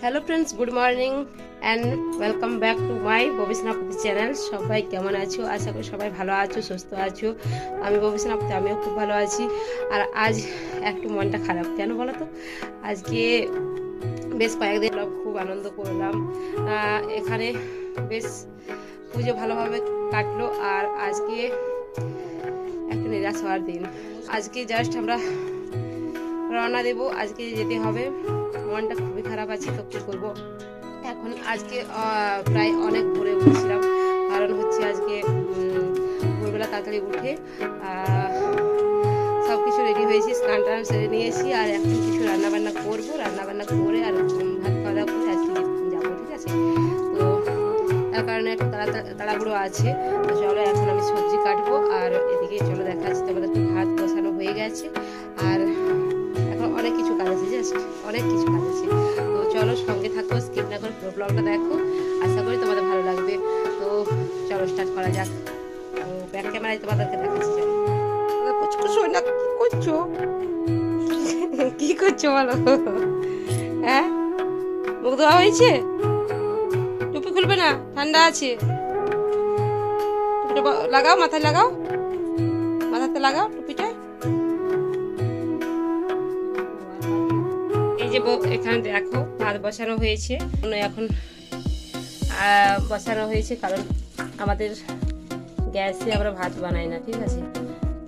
Hello friends, good morning and welcome back to my Bobby সেনাপতি channel. সবাই কেমন আছো? আশা করি সবাই ভালো আছো, সুস্থ আছো। আমি ববি সেনাপতি, আমিও খুব ভালো আছি। আর আজ একটু মনটা খারাপ, কেন বলো তো? আজকে বেশ কয়েকদিন খুব আনন্দ করলাম এখানে, বেশ পুজো ভালোভাবে কাটলো। আর আজকে একটা নিরাশ হওয়ার দিন। আজকে জাস্ট আমরা রওনা দেবো, আজকে যেতে হবে। মনটা খুবই খারাপ আছে, তো কী করবো এখন। আজকে প্রায় অনেক ভোরে উঠেছিলাম, কারণ হচ্ছে আজকে ভোরবেলা তাড়াতাড়ি উঠে সব কিছু রেডি হয়েছি, স্নান টান সেরে নিয়েছি। আর এখন কিছু রান্নাবান্না করবো, রান্নাবান্না করে আর ভাত খাওয়া দাওয়া করে আজকে যাবো, ঠিক আছে? তো তার কারণে একটু তাড়াহুড়ো আছে। তো চলো এখন আমি সবজি কাটবো, আর এদিকে চলো দেখাচ্ছি তোমাদের। একটু ভাত বসানো হয়ে গেছে, আর এখন অনেক কিছু কাজ আছে, জাস্ট অনেক কিছু কাজ আছে। তো চলো সঙ্গে থাকো, স্কিপ না করে পুরো ব্লগটা দেখো, আশা করি তোমাদের ভালো লাগবে। তো চলো স্টার্ট করা যাক। তো ব্যাক ক্যামেরায় তোমাদেরকে দেখাচ্ছি। চলো না, কি করছো? কি করছো বলো? হ্যাঁ, মুখ ধোয়া হয়েছে? টুপি খুলবে না, ঠান্ডা আছে। টুপিটা লাগাও, মাথায় লাগাও, মাথাতে লাগাও টুপিটা। এই যে এখানে দেখো ভাত বসানো হয়েছে। এখন বসানো হয়েছে কারণ আমাদের গ্যাসে আমরা ভাত বানাই না, ঠিক আছে?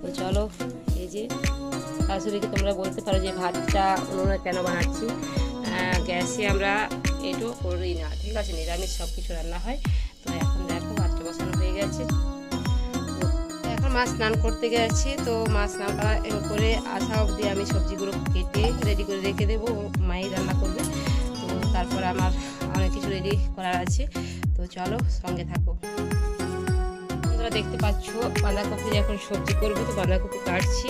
তো চলো, এই যে শাশুড়িকে তোমরা বলতে পারো যে ভাতটা উনুনে কেন বানাচ্ছি। গ্যাসে আমরা এটাও করি না, ঠিক আছে? নিরামিষ সব কিছু রান্না হয়। তো এখন দেখো ভাতটা বসানো হয়ে গেছে। এখন মা স্নান করতে গেছে, তো মা স্নান করে আসা অবধি আমি সবজিগুলো কেটে রেডি করে রেখে দেবো। মাই রান্না করবে, তো তারপর আমার অনেক কিছু রেডি করার আছে। তো চলো সঙ্গে থাকো। তোমরা দেখতে পাচ্ছ বাঁধাকপি, এখন সবজি করবো, তো বাঁধাকপি কাটছি।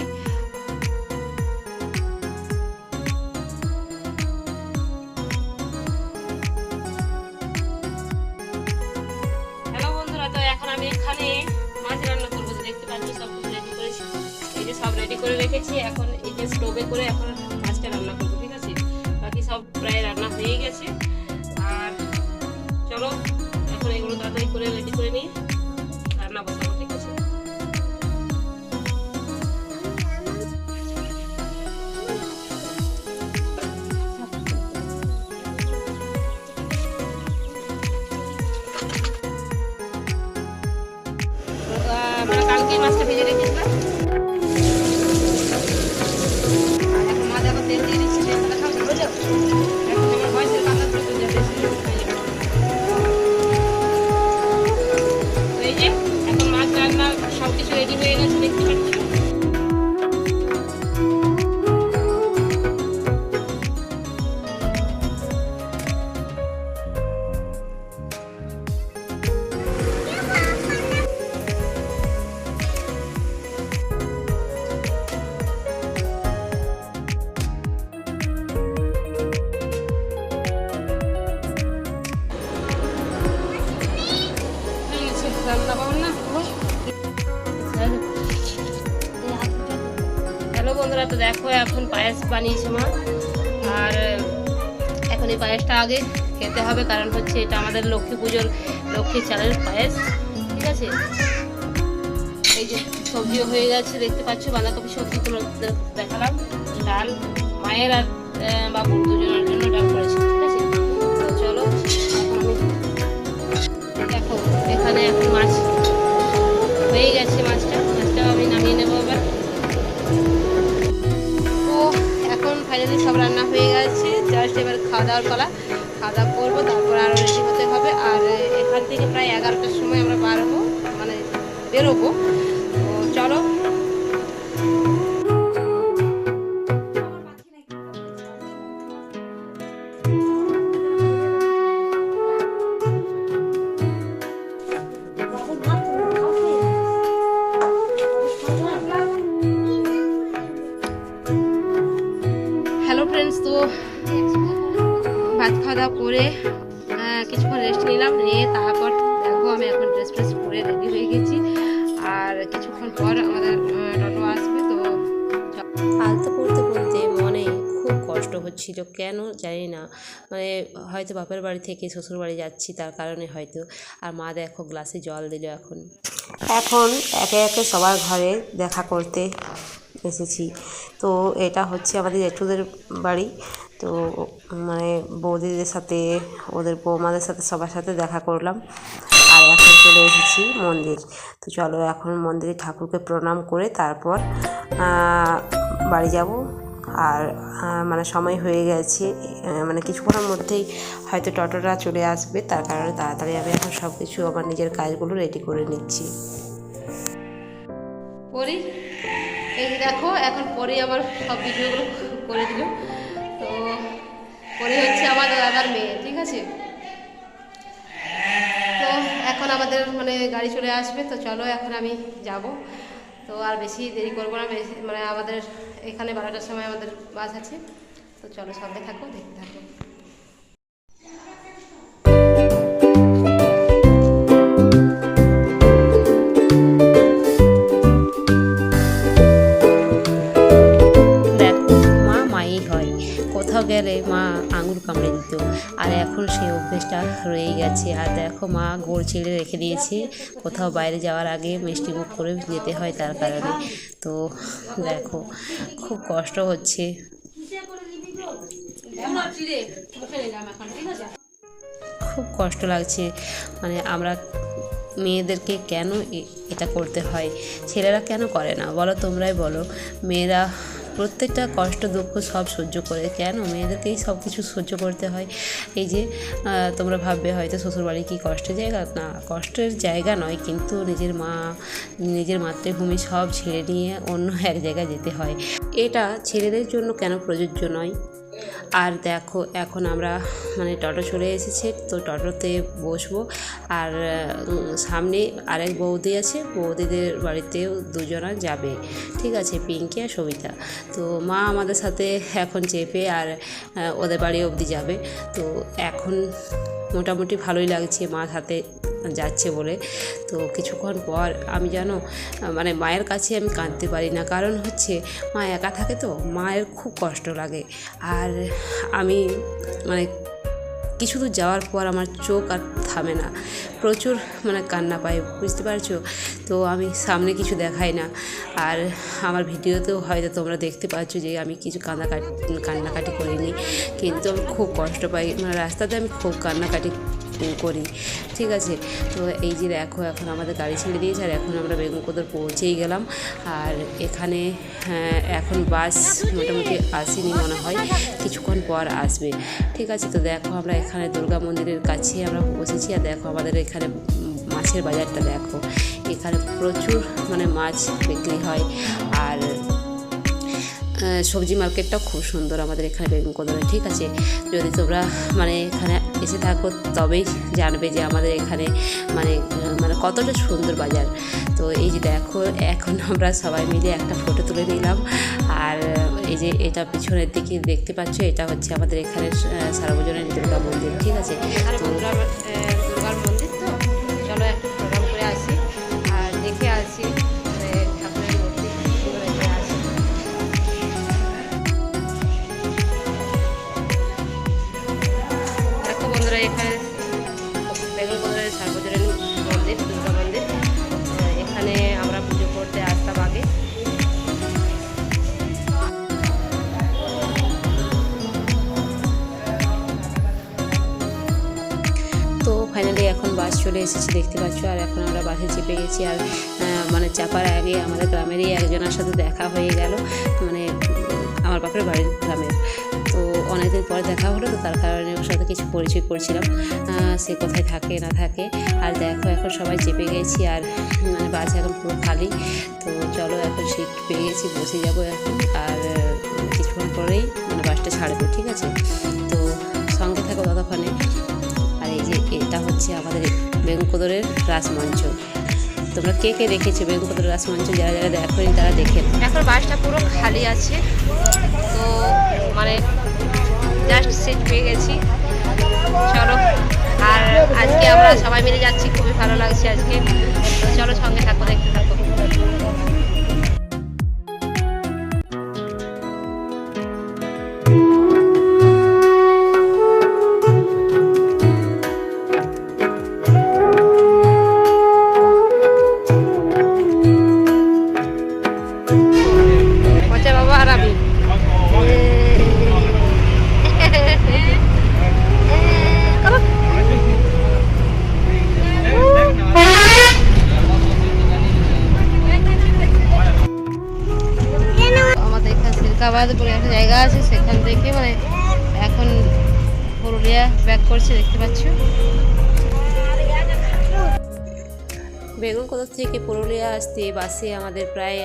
হ্যালো বন্ধুরা, তো এখন আমি এখানে মাছ রান্না করবো। দেখতে পাচ্ছ সব কিছু রেডি করেছি, এই যে সব রেডি করে রেখেছি। এখন এই যে স্টোভে করে এখন মাছটা রান্না করবো, ঠিক আছে? বাকি সব প্রায় রান্না হয়ে গেছে। আর চলো এখন এগুলো তাড়াতাড়ি করে রেডি করে নিই, রান্না বসাবো, ঠিক আছে? মানে কালকে মাছটা ভেজে রেখেছিলাম। আর এখন মা দেখো তেল দিয়ে দিচ্ছি, তেলটা খাও বুঝলো। এখন আমার বয়সের কাঁচা চলে যাবে। তো এই যে এখন মাছ রান্না সব কিছু রেডি হয়ে গেছে, দেখতে পাচ্ছ। হ্যালো বন্ধুরা, তো দেখো এখন পায়েস বানিয়েছে মা। আর এখন এই পায়েসটা আগে খেতে হবে, কারণ হচ্ছে এটা আমাদের লক্ষ্মী পুজোর লক্ষ্মী চালের পায়েস, ঠিক আছে? এই যে সবজিও হয়ে গেছে, দেখতে পাচ্ছ বাঁধাকপি সবজি তোমরা দেখালাম। ডাল মায়ের আর বাবুর দুজনের জন্য ডাল করেছি, ঠিক আছে? তো চলো এখন আমি দেখো এখানে এখন মাছ হয়ে গেছে। মাছটা আমি নামিয়ে নেবো এবার। তো এখন ফাইনালি সব রান্না হয়ে গেছে, জাস্ট এবার খাওয়া দাওয়ার পালা। খাওয়া দাওয়া করবো, তারপর আরও রেডি হতে হবে। আর এখান থেকে প্রায় 11টার সময় আমরা বেরোবো। তো চলো। হ্যালো ফ্রেন্ডস, তো ভাত খাওয়া দাওয়া করে কিছুক্ষণ রেস্ট নিলাম, নিয়ে তারপর দেখো আমি এখন ড্রেস পরে রেডি হয়ে গেছি। আর কিছুক্ষণ পর আমাদের টোটো আসবে। তো আলতা পড়তে পড়তে মনে খুব কষ্ট হচ্ছে। ছিল, কেন জানি না, মানে হয়তো বাপের বাড়ি থেকে শ্বশুর বাড়ি যাচ্ছি তার কারণে হয়তো। আর মা দেখো গ্লাসে জল দিল। এখন একে একে সবার ঘরে দেখা করতে এসেছি। তো এটা হচ্ছে আমাদের জেঠুদের বাড়ি। তো মানে বৌদিদের সাথে, ওদের বৌমাদের সাথে, সবার সাথে দেখা করলাম। আর এখন চলে এসেছি মন্দির। তো চলো এখন মন্দিরে ঠাকুরকে প্রণাম করে তারপর বাড়ি যাব। আর মানে সময় হয়ে গেছে, মানে কিছুক্ষণের মধ্যেই হয়তো টোটোটা চলে আসবে, তার কারণে তাড়াতাড়ি আমি এখন সব কিছু আমার নিজের কাজগুলো রেডি করে নিচ্ছি। পরি, এই যে দেখো এখন পরি আমার সব ভিডিওগুলো করে দিল। তো পরি হচ্ছে আমার দাদার মেয়ে, ঠিক আছে। তো এখন আমাদের মানে গাড়ি চলে আসবে। তো চলো এখন আমি যাব। তো আর বেশি দেরি করবো না, বেশি মানে আমাদের এখানে 12টার সময় আমাদের বাস আছে। তো চলো সঙ্গে থাকো, দেখতে থাকো। কোথাও গেলে মা আঙুর কামড়ে দিত, আর এখন সেই অভ্যেসটা রয়েই গেছে। আর দেখো মা গোড় ছেড়ে রেখে দিয়েছে, কোথাও বাইরে যাওয়ার আগে মিষ্টি মুখ করে যেতে হয় তার কারণে। তো দেখো খুব কষ্ট হচ্ছে, খুব কষ্ট লাগছে। মানে আমরা মেয়েদেরকে কেন এটা করতে হয়, ছেলেরা কেন করে না বলো, তোমরাই বলো। মেয়েরা প্রত্যেকটা কষ্ট দুঃখ সব সহ্য করে, কেন মেয়েদেরকেই সব কিছু সহ্য করতে হয়? এই যে তোমরা ভাববে হয়তো শ্বশুরবাড়ি কি কষ্টের জায়গা, না কষ্টের জায়গা নয়, কিন্তু নিজের মা, নিজের মাতৃভূমি সব ছেড়ে নিয়ে অন্য এক জায়গায় যেতে হয়। এটা ছেলেদের জন্য কেন প্রযোজ্য নয়? আর দেখো এখন আমরা মানে টোটো চলে এসেছে, তো টোটোতে বসবো। আর সামনে আরেক বৌদি আছে, বৌদিদের বাড়িতেও দুজনা যাবে, ঠিক আছে, পিঙ্কি আর সবিতা। তো মা আমাদের সাথে এখন চেপে আর ওদের বাড়ি অবধি যাবে। তো এখন মোটামুটি ভালোই লাগছে মা সাথে যাচ্ছে বলে। তো কিছুক্ষণ পর আমি জানো মানে মায়ের কাছে আমি কাঁদতে পারি না, কারণ হচ্ছে মা একা থাকে তো, মায়ের খুব কষ্ট লাগে। আর আমি মানে কিছু দূর যাওয়ার পর আমার চোখ আর থামে না, প্রচুর মানে কান্না পাই, বুঝতে পারছো। তো আমি সামনে কিছু দেখাই না, আর আমার ভিডিওতেও হয়তো তোমরা দেখতে পাচ্ছ যে আমি কিছু কান্নাকাটি করিনি, কিন্তু আমি খুব কষ্ট পাই, মানে রাস্তাতে আমি খুব কান্নাকাটি করি, ঠিক আছে। তো এই যে দেখো এখন আমাদের গাড়ি ছেড়ে দিয়েছে, আর এখন আমরা বেগমকোদর পৌঁছেই গেলাম। আর এখানে এখন বাস মোটামুটি আসেনি মনে হয়, কিছুক্ষণ পর আসবে, ঠিক আছে। তো দেখো আমরা এখানে দুর্গা মন্দিরের কাছে আমরা বসেছি। আর দেখো আমাদের এখানে মাছের বাজারটা দেখো, এখানে প্রচুর মানে মাছ বিক্রি হয়। আর সবজি মার্কেটটাও খুব সুন্দর আমাদের এখানে বেগমকোদরে, ঠিক আছে। যদি তোমরা মানে এখানে এসে থাকো তবেই জানবে যে আমাদের এখানে মানে মানে কতটা সুন্দর বাজার। তো এই যে দেখো এখন আমরা সবাই মিলে একটা ফটো তুলে নিলাম। আর এই যে এটা পিছনের দিকে দেখতে পাচ্ছ, এটা হচ্ছে আমাদের এখানে সার্বজনীন দুর্গা মন্দির, ঠিক আছে। দুর্গার মন্দির, তো চলো একটু প্রোগ্রাম করে আসি আর দেখে আসি ঠাকুরের মূর্তি দেখে আসি। দেখো বন্ধুরা এখানে বেগমকোদরের সার্বজনীন মন্দির, দুর্গা মন্দির, এখানে আমরা পুজো করতে আসতাম আগে। তো ফাইনালি এখন বাস চলে এসেছে দেখতে পাচ্ছ। আর এখন আমরা বাসে চেপে গেছি। আর মানে চাপার আগে আমাদের গ্রামেরই একজনের সাথে দেখা হয়ে গেল, মানে আমার বাপের বাড়ির গ্রামের। তো অনেকদিন পরে দেখা হলো, তো তার কারণে ওর সাথে কিছু পরিচয় করছিলাম, সে কোথায় থাকে না থাকে। আর দেখো এখন সবাই চেপে গেছি, আর মানে বাস এখন পুরো খালি। তো চলো এখন সিট পেয়ে গেছি, বসে যাবো এখন। আর কিছুক্ষণ পরেই মানে বাসটা ছাড়বো, ঠিক আছে। তো সঙ্গে থাকো ততক্ষণে। আর এই যে এটা হচ্ছে আমাদের বেগমকোদরের রাসমঞ্চ। তোমরা কে কে দেখেছো বেগমকোদরের রাসমঞ্চ? যারা যারা দেখোনি তারা দেখে। এখন বাসটা পুরো খালি আছে, তো মানে জাস্ট সিট পেয়ে গেছি। চলো, আর আজকে আমরা সবাই মিলে যাচ্ছি, খুবই ভালো লাগছে আজকে। চলো সঙ্গে থাকো, দেখতে থাকো। আহমেদাবাদ বলে একটা জায়গা আছে, সেখান থেকে মানে এখন পুরুলিয়া ব্যাক করছে, দেখতে পাচ্ছ। বেগুনকোদর থেকে পুরুলিয়া আসতে বাসে আমাদের প্রায়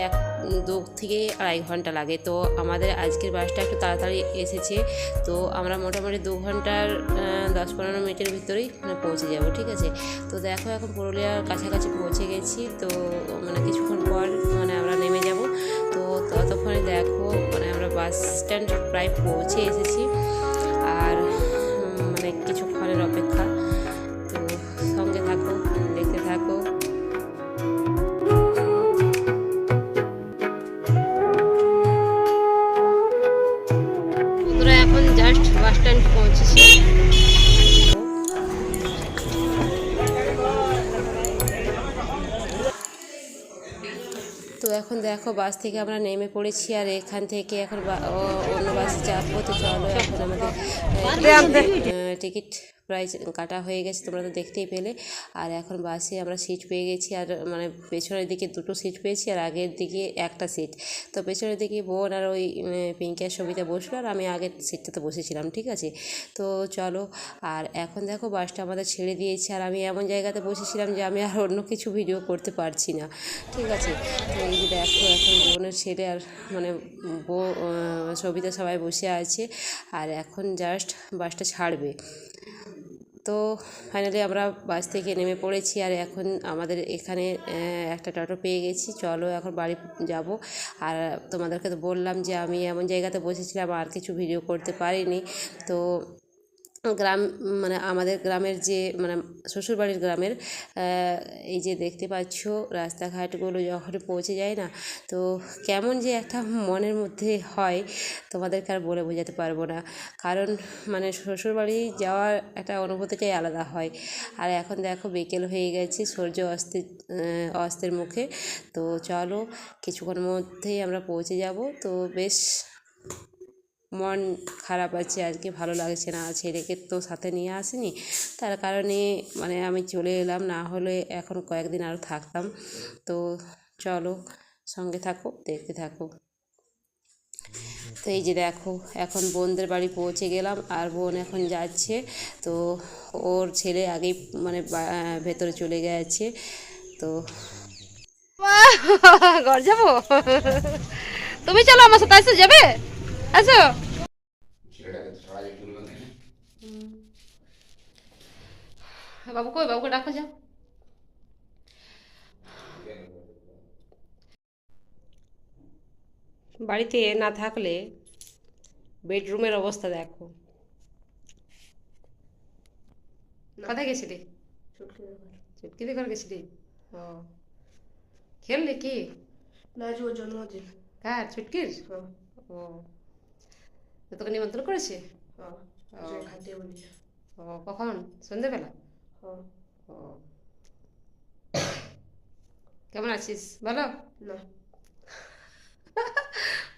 2 থেকে 2.5 ঘন্টা লাগে। তো আমাদের আজকের বাসটা একটু তাড়াতাড়ি এসেছে, তো আমরা মোটামুটি 2 ঘন্টার 10-15 মিনিটের ভিতরেই মানে পৌঁছে যাব, ঠিক আছে। তো দেখো এখন পুরুলিয়ার কাছাকাছি পৌঁছে গেছি, তো মানে কিছুক্ষণ পর মানে আমরা নেমে যাব। তো ততক্ষণে দেখো মানে আমরা বাস স্ট্যান্ড প্রায় পৌঁছে এসেছি, আর মানে কিছুক্ষণের অপেক্ষা। তো সঙ্গে থাকো, দেখতে থাকো। এখন জাস্ট বাস স্ট্যান্ড পৌঁছেছি। তো এখন দেখো বাস থেকে আমরা নেমে পড়েছি, আর এখান থেকে এখন অন্য বাসে চাপবো। তো চলো এখন আমাদের টিকিট প্রাইস কাটা হয়ে গেছে, তোমরা তো দেখতেই পেলে। আর এখন বাসে আমরা সিট পেয়ে গেছি, আর মানে পেছনের দিকে 2টো সিট পেয়েছি, আর আগের দিকে একটা সিট। তো পেছনের দিকে বোন আর ওই পিঙ্কের সবিতা বসলো, আর আমি আগের সিটটাতে বসেছিলাম, ঠিক আছে। তো চলো, আর এখন দেখো বাসটা আমাদের ছেড়ে দিয়েছে, আর আমি এমন জায়গাতে বসেছিলাম যে আমি আর অন্য কিছু ভিডিও করতে পারছি না, ঠিক আছে। তো এই যে দেখো এখন বোনের ছেলে আর মানে সবিতা সবাই বসে আছে, আর এখন জাস্ট বাসটা ছাড়বে। তো ফাইনালি আমরা বাস থেকে নেমে পড়েছি, আর এখন আমাদের এখানে একটা টোটো পেয়ে গেছি। চলো এখন বাড়ি যাব। আর তোমাদেরকে তো বললাম যে আমি এমন জায়গাতে বসেছিলাম আর কিছু ভিডিও করতে পারিনি। তো গ্রাম মানে আমাদের গ্রামের যে মানে শ্বশুরবাড়ির গ্রামের এই যে দেখতে পাচ্ছ রাস্তাঘাটগুলো যখন পৌঁছে যায় না, তো কেমন যে একটা মনের মধ্যে হয় তোমাদেরকে আর বলে বোঝাতে পারবো না। কারণ মানে শ্বশুরবাড়ি যাওয়ার একটা অনুভূতিটাই আলাদা হয়। আর এখন দেখো বিকেল হয়ে গেছে, সূর্য অস্তের মুখে। তো চলো কিছুক্ষণের মধ্যেই আমরা পৌঁছে যাব। তো বেশ মন খারাপ আছে আজকে, ভালো লাগছে না। ছেলেকে তো সাথে নিয়ে আসিনি, তার কারণে মানে আমি চলে এলাম, না হলে এখন কয়েকদিন আরও থাকতাম। তো চলো সঙ্গে থাকো, দেখতে থাকো। তো এই যে দেখো এখন বোনদের বাড়ি পৌঁছে গেলাম, আর বোন এখন যাচ্ছে। তো ওর ছেলে আগেই মানে ভেতরে চলে গেছে। তো ঘর যাবো, তুমি চলো আমার সাথে, আসো যাবে, আসো। বাবু কই, বাবুকে ডাকো যাও। বাড়িতে না থাকলে বেডরুমের অবস্থা দেখো। কোথায় গেছিলি? চুটকিদের ঘর গেছিলি? ও খেললি কি? না, আজ ওর জন্মদিন। কার, চুটকির? ও তো তোকে নিমন্ত্রণ করেছে? খাইতে বলেছে। ও কখন, সন্ধ্যেবেলা? ও কেমন আছিস, ভালো? না,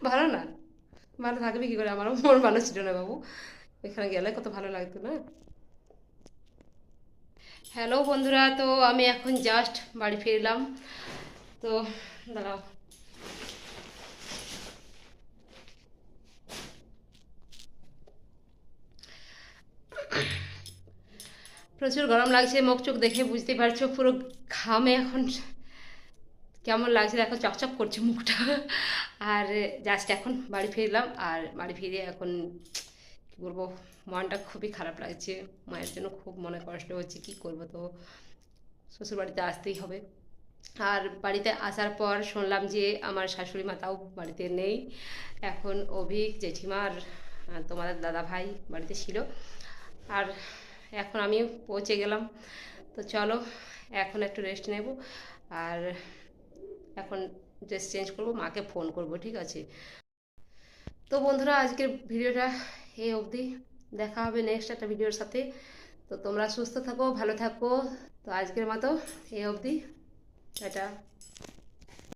ভালো না? ভালো থাকবি কি করে, আমারও মন ভালো ছিল না বাবু, এখানে গেলে কত ভালো লাগতো না। হ্যালো বন্ধুরা, তো আমি এখন জাস্ট বাড়ি ফিরলাম। তো দাঁড়াও, প্রচুর গরম লাগছে, মুখ চোখ দেখে বুঝতে পারছো পুরো ঘামে এখন কেমন লাগছে দেখো, চকচক করছে মুখটা। আর জাস্ট এখন বাড়ি ফিরলাম, আর বাড়ি ফিরে এখন কী বলবো, মনটা খুবই খারাপ লাগছে, মায়ের জন্য খুব মনে কষ্ট হচ্ছে, কি করব। তো শ্বশুরবাড়িতে আসতেই হবে। আর বাড়িতে আসার পর শুনলাম যে আমার শাশুড়ি মাতাও বাড়িতে নেই, এখন অভিক জেঠিমা আর তোমাদের দাদা ভাই বাড়িতে ছিল, আর এখন আমি পৌঁছে গেলাম। তো চলো এখন একটু রেস্ট নেব, আর এখন ড্রেস চেঞ্জ করব, মাকে ফোন করব, ঠিক আছে। তো বন্ধুরা আজকের ভিডিওটা এই অবধি, দেখা হবে নেক্সট একটা ভিডিওর সাথে। তো তোমরা সুস্থ থাকো, ভালো থাকো। তো আজকের মতো এই অবধি, টাটা।